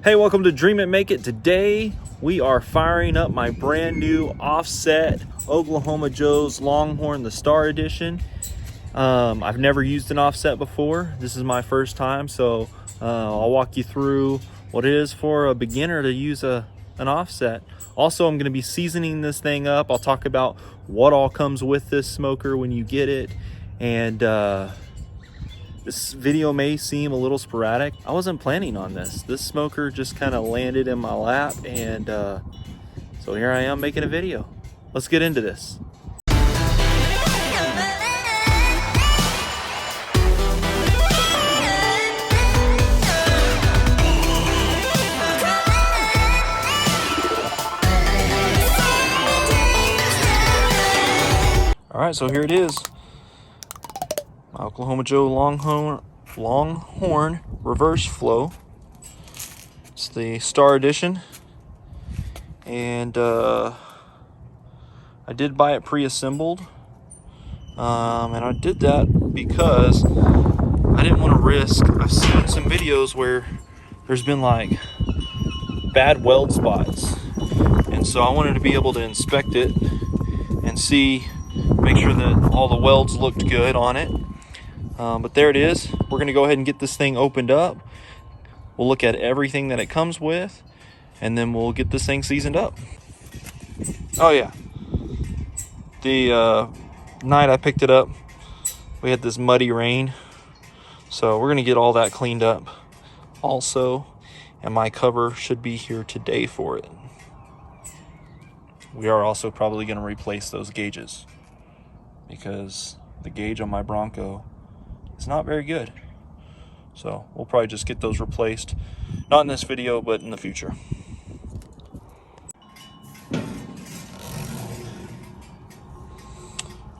Hey, welcome to Dream It Make It. Today we are firing up my brand new offset Oklahoma Joe's Longhorn, the Star Edition. I've never used an offset before. This is my first time, so I'll walk you through what it is for a beginner to use an offset. Also, I'm going to be seasoning this thing up. I'll talk about what all comes with this smoker when you get it, and this video may seem a little sporadic. I wasn't planning on this. This smoker just kind of landed in my lap, and so here I am making a video. Let's get into this. All right, so here it is. My Oklahoma Joe Longhorn reverse flow. It's the Star Edition, and I did buy it pre-assembled, and I did that because I didn't want to risk. I've seen some videos where there's been like bad weld spots, and so I wanted to be able to inspect it and see, make sure that all the welds looked good on it. But there it is. We're going to go ahead and get this thing opened up. We'll look at everything that it comes with, and then we'll get this thing seasoned up. Oh yeah, the night I picked it up, we had this muddy rain, so we're going to get all that cleaned up also, and my cover should be here today for it. We are also probably going to replace those gauges, because the gauge on my Bronco is not very good. So we'll probably just get those replaced. Not in this video, but in the future.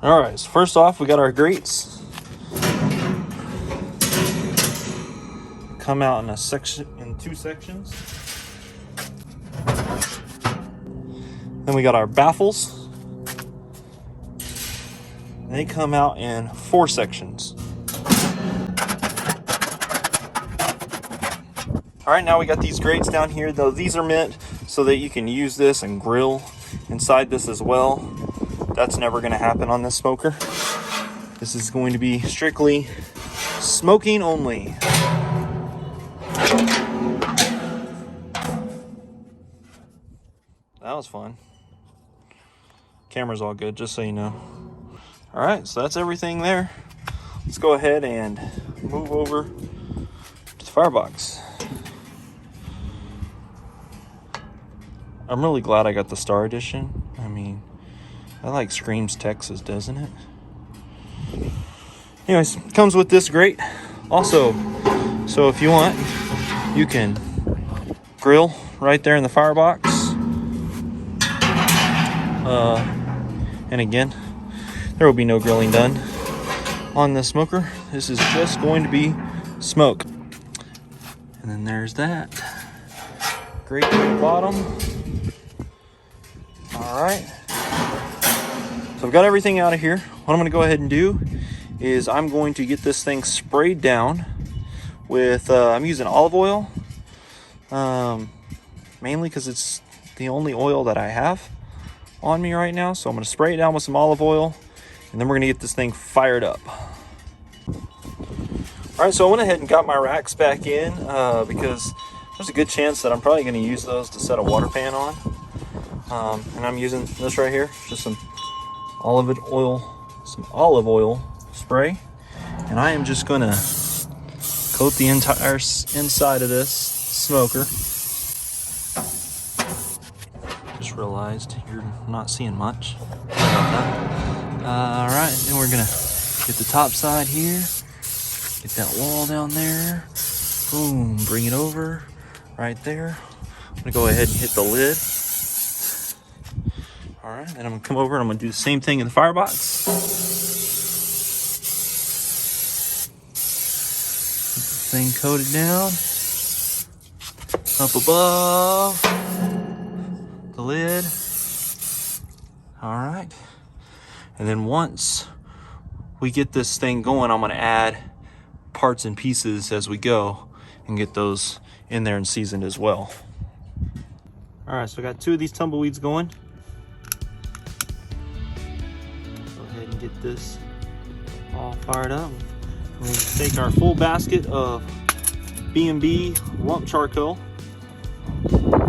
Alright, so first off, we got our grates. Come out in two sections. Then we got our baffles. They come out in 4 sections. All right, now we got these grates down here, though. These are meant so that you can use this and grill inside this as well. That's never going to happen on this smoker. This is going to be strictly smoking only. That was fun. Camera's all good, just so you know. All right, so that's everything there. Let's go ahead and move over to the firebox. I'm really glad I got the Star Edition. I mean, that like screams Texas, doesn't it? Anyways, comes with this grate also. So if you want, you can grill right there in the firebox. And again, there will be no grilling done on this smoker. This is just going to be smoke. And then there's that grate at the bottom. All right, so I've got everything out of here. What I'm going to go ahead and do is I'm going to get this thing sprayed down with, I'm using olive oil, mainly because it's the only oil that I have on me right now. So I'm going to spray it down with some olive oil, and then we're going to get this thing fired up. All right, so I went ahead and got my racks back in because there's a good chance that I'm probably going to use those to set a water pan on. And I'm using this right here, just some olive oil spray, and I am just gonna coat the entire inside of this smoker. Just realized you're not seeing much. All right, then we're gonna get the top side here, get that wall down there, boom, bring it over right there. I'm gonna go ahead and hit the lid. All right, then I'm gonna come over and I'm gonna do the same thing in the firebox. Get this thing coated down, up above the lid. All right, and then once we get this thing going, I'm gonna add parts and pieces as we go and get those in there and seasoned as well. All right, so I got 2 of these tumbleweeds going. Go ahead and get this all fired up. We're going to take our full basket of B&B lump charcoal,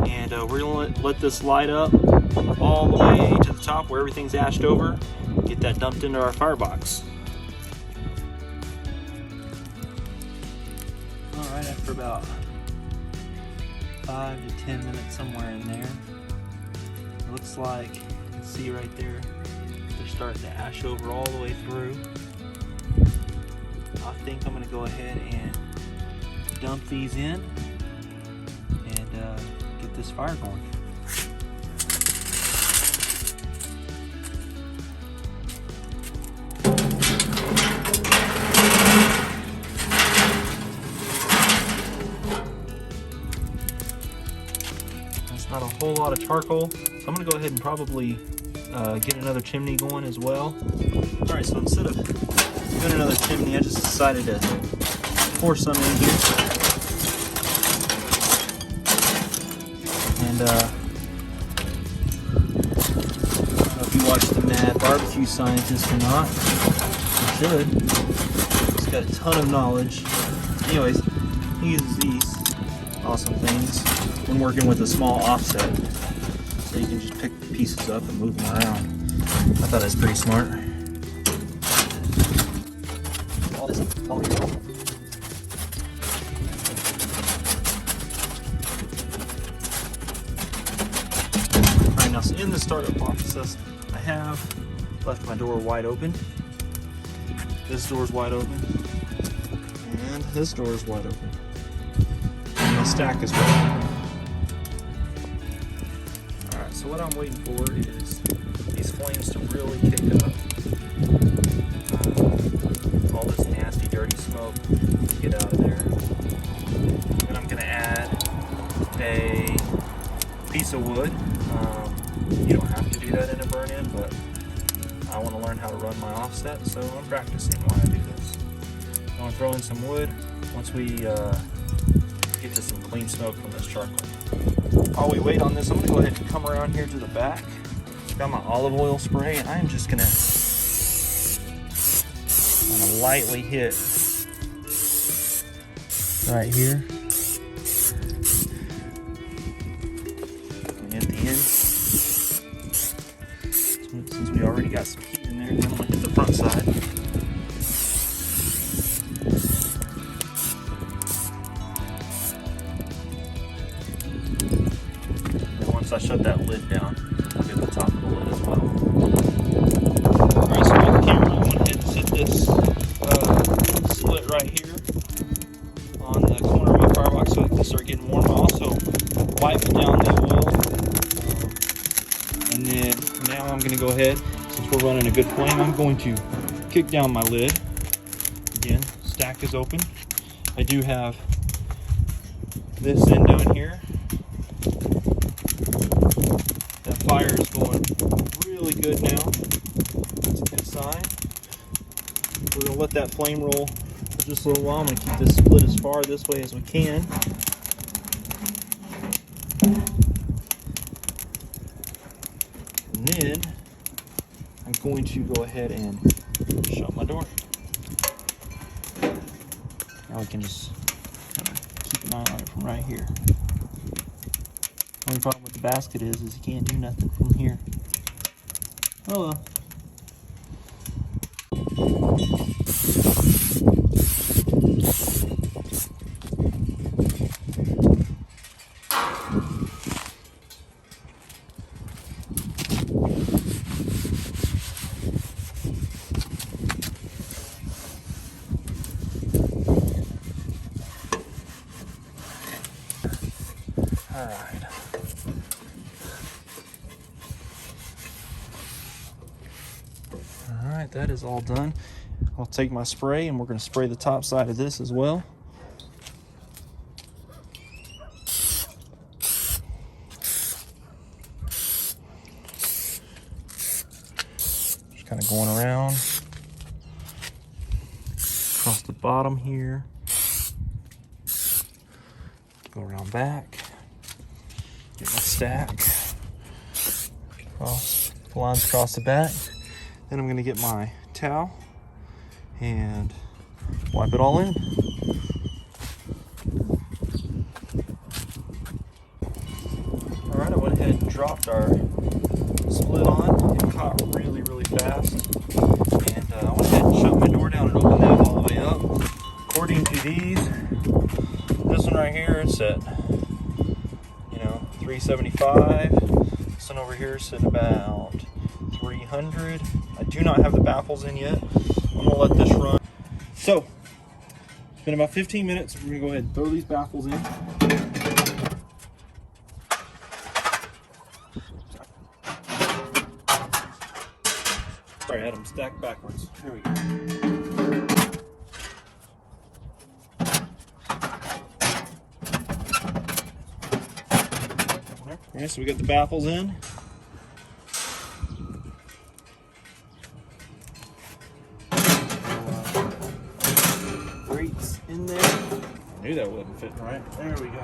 and we're going to let this light up all the way to the top where everything's ashed over. Get that dumped into our firebox. All right, after about 5 to 10 minutes, somewhere in there, it looks like, you can see right there, they're starting to ash over all the way through. I think I'm going to go ahead and dump these in and get this fire going. That's not a whole lot of charcoal, so I'm going to go ahead and probably get another chimney going as well. Alright, so instead of doing another chimney, I just decided to pour some in here. And I don't know if you watch the Mad Barbecue Scientist or not. You should. He's got a ton of knowledge. Anyways, he uses these awesome things when working with a small offset. So you can just pick the pieces up and move them around. I thought that was pretty smart. Alright, now so in the startup process, I have left my door wide open. This door's wide open. And this door's wide open. And my stack is wide. Alright, so what I'm waiting for is these flames to really kick up. All this nasty, dirty smoke get out of there. And I'm gonna add a piece of wood. You don't have to do that in a burn-in, but I want to learn how to run my offset, so I'm practicing while I do this. I'm gonna throw in some wood once we get to some clean smoke from this charcoal. While we wait on this, I'm gonna go ahead and come around here to the back. Got my olive oil spray, and I'm just gonna lightly hit right here and at the end. Since we already got some heat in there, I'm gonna hit the front side. And once I shut that lid down, I'll get the top of the lid as well. Alright, so on the camera, I went ahead and set this slit right here on the corner of my firebox so it can start getting warm. I also wiped down the oil, and then now I'm going to go ahead, since we're running a good flame, I'm going to kick down my lid. Again, stack is open. I do have this end down here. That fire is going really good now. That's a good sign. We're going to let that flame roll for just a little while. I'm going to keep this split as far this way as we can. And then I'm going to go ahead and shut my door. Now we can just keep an eye on it from right here. Only problem with the basket is you can't do nothing from here. Oh well. Alright. Alright, that is all done. I'll take my spray and we're going to spray the top side of this as well. Just kind of going around across the bottom here. Go around back, get my stack, cross the lines across the back. Then I'm gonna get my towel and wipe it all in. All right, I went ahead and dropped our split on. It caught really, really fast. And I went ahead and shut my door down and opened that all the way up. According to these, this one right here is at, 375. This one over here is at about 300. I do not have the baffles in yet. I'm gonna let this run. So, it's been about 15 minutes. We're gonna go ahead and throw these baffles in. Sorry, I had them stacked backwards. There we go. All right, so we got the baffles in. Grates in there. I knew that wasn't fitting right. There we go.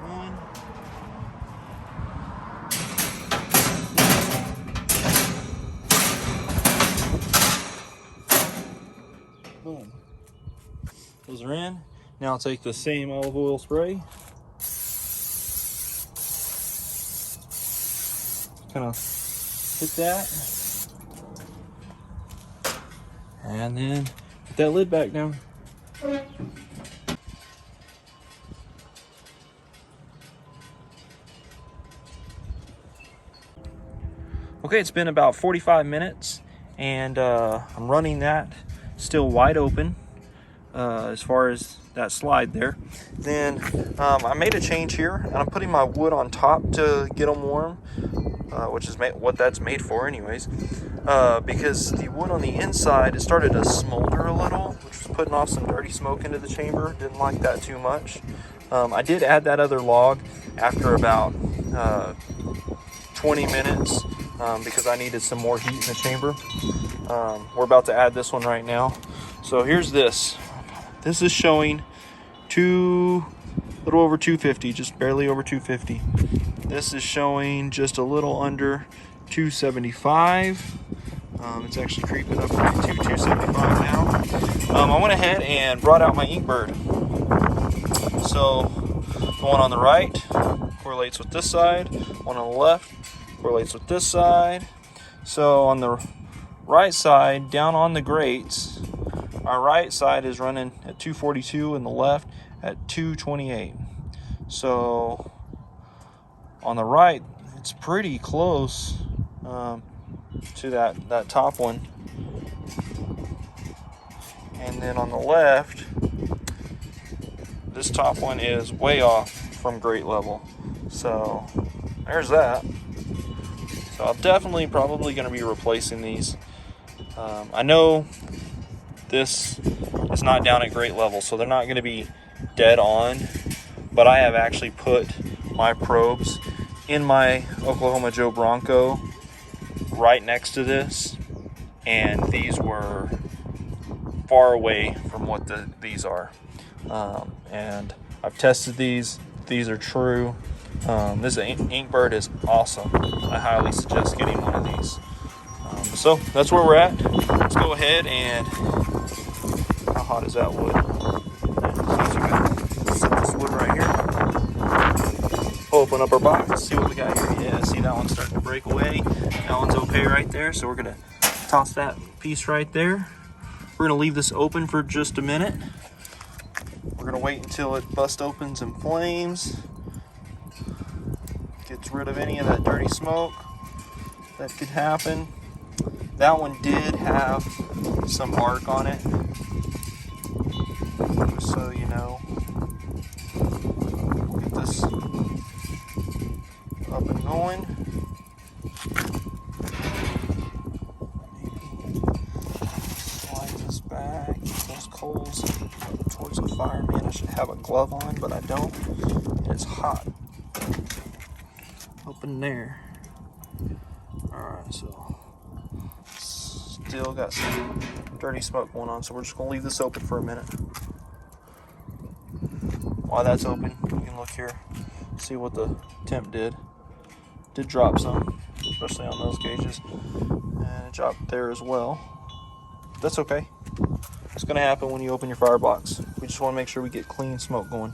One. Boom. Those are in. Now I'll take the same olive oil spray. Kind of hit that. And then put that lid back down. Okay, it's been about 45 minutes and I'm running that still wide open as far as that slide there. Then I made a change here and I'm putting my wood on top to get them warm, which is what that's made for anyways, because the wood on the inside, it started to smolder a little, which was putting off some dirty smoke into the chamber. Didn't like that too much. I did add that other log after about 20 minutes because I needed some more heat in the chamber. We're about to add this one right now. So here's this. This is showing little over 250, just barely over 250. This is showing just a little under 275. It's actually creeping up to 275 now. I went ahead and brought out my Inkbird. So the one on the right correlates with this side, one on the left correlates with this side. So on the right side, down on the grates, our right side is running at 242 and the left at 228. So on the right, it's pretty close to that top one. And then on the left, this top one is way off from grate level. So there's that. So I'm definitely probably going to be replacing these. I know this is not down at grate level, so they're not going to be dead on, but I have actually put my probes in my Oklahoma Joe Bronco right next to this, and these were far away from what these are. And I've tested these are true. This Inkbird is awesome. I highly suggest getting one of these. So that's where we're at. Let's go ahead and, how hot is that wood? So we're gonna set this wood right here. Open up our box, see what we got here. Yeah, see that one's starting to break away. That one's okay right there. So we're gonna toss that piece right there. We're gonna leave this open for just a minute. We're gonna wait until it bust opens and flames. Gets rid of any of that dirty smoke that could happen. That one did have some arc on it, just so you know. We'll get this up and going. Slide this back, get those coals towards the fire. Man, I should have a glove on, but I don't. It's hot. Up in there. Alright, so still got some dirty smoke going on, so we're just going to leave this open for a minute. while that's open, you can look here, see what the temp did. Did drop some, especially on those gauges, and it dropped there as well. That's okay. It's going to happen when you open your firebox. We just want to make sure we get clean smoke going.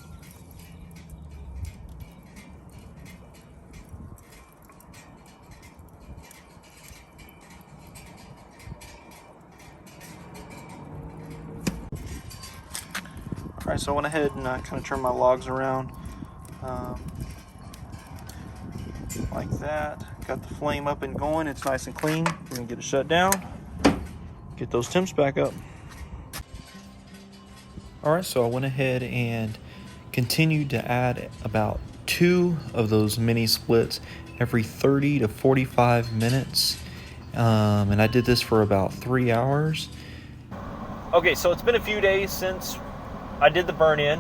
Alright, so I went ahead and kind of turned my logs around like that. Got the flame up and going. It's nice and clean. We're going to get it shut down. Get those temps back up. Alright, so I went ahead and continued to add about 2 of those mini splits every 30 to 45 minutes. And I did this for about 3 hours. Okay, so it's been a few days since I did the burn-in,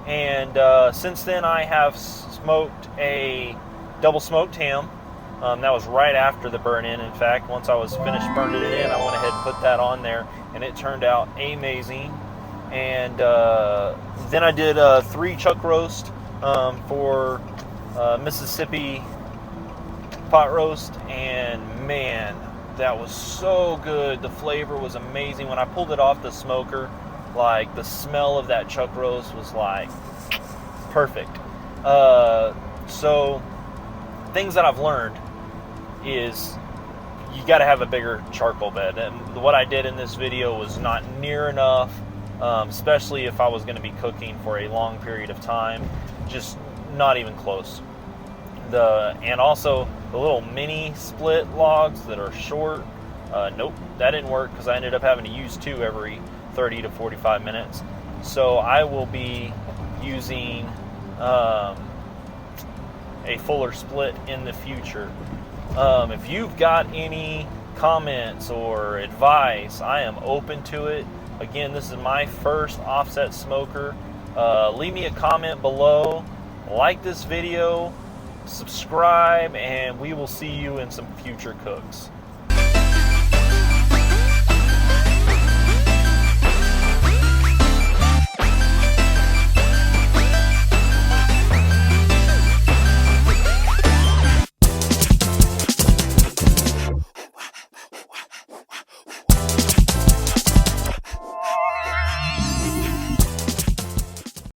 and since then I have smoked a double smoked ham. That was right after the burn-in. In fact, once I was finished burning it in, I went ahead and put that on there, and it turned out amazing. And then I did 3 chuck roast for Mississippi pot roast, and man, that was so good. The flavor was amazing. When I pulled it off the smoker, like, the smell of that chuck roast was like perfect. So things that I've learned is you got to have a bigger charcoal bed, and what I did in this video was not near enough, especially if I was going to be cooking for a long period of time. Just not even close. And also the little mini split logs that are short, nope, that didn't work, because I ended up having to use 2 every 30 to 45 minutes. So I will be using a fuller split in the future. If you've got any comments or advice, I am open to it. Again, this is my first offset smoker. Leave me a comment below, like this video, subscribe, and we will see you in some future cooks.